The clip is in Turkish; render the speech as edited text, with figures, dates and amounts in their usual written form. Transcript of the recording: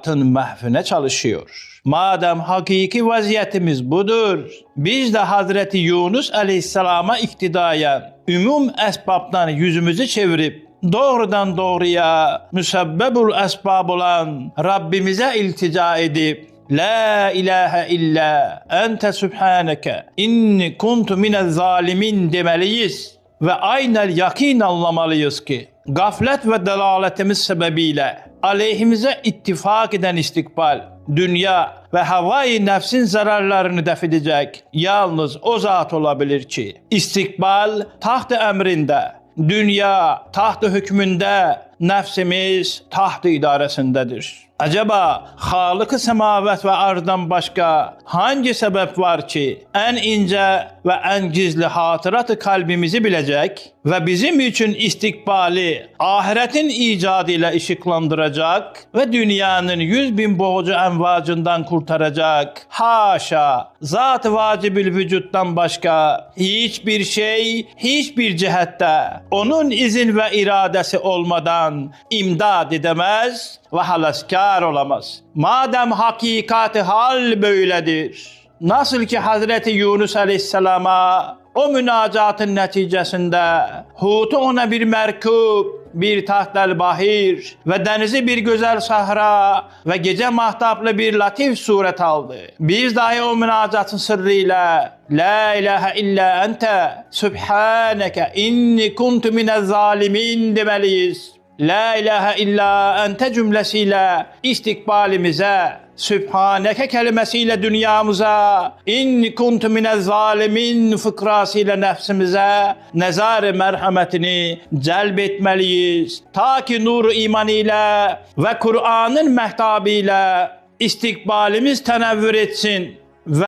hayatın mahvine çalışıyor. Madem hakiki vaziyetimiz budur, biz de Hazreti Yunus Aleyhisselam'a iktidayen ümum esbabdan yüzümüzü çevirip doğrudan doğruya müsebbebul esbab olan Rabbimize iltica edip La ilahe illa ente subhaneke inni kuntu minel zalimin demeliyiz ve aynel yakin anlamalıyız ki gaflet ve delaletimiz sebebiyle aleyhimize ittifak eden istikbal, dünya ve havai nefsin zararlarını def edecek yalnız o zat olabilir ki istikbal taht-ı emrinde, dünya taht-ı hükmünde, nefsimiz taht-ı idaresindedir. Acaba Halık-ı semavet ve arzdan başka hangi sebep var ki en ince ve en gizli hatıratı kalbimizi bilecek ve bizim için istikbali ahiretin icadıyla ışıklandıracak ve dünyanın 100.000 boğucu envacından kurtaracak? Haşa, zat-ı vacibül vücuttan başka hiçbir şey, hiçbir cihette onun izin ve iradesi olmadan imdad edemez ve halaskar olamaz. Madem hakikati hal böyledir, nasıl ki Hazreti Yunus Aleyhisselam'a o münacatın neticesinde Hut'u ona bir merkub, bir tahtel bahir ve denizi bir güzel sahra ve gece mahtaplı bir latif suret aldı. Biz dahi o münacatın sırrıyla La ilahe illa ente subhaneke inni kuntu minel zalimin demeliyiz. La ilahe illa ente cümlesiyle istikbalimize, Sübhaneke kelimesiyle dünyamıza, inni kuntu minel zalimin fıkrasıyla nefsimize nezar-ı merhametini celbetmeliyiz. Ta ki nur-u iman ile ve Kur'an'ın mehtabıyla istikbalimiz tenevvür etsin.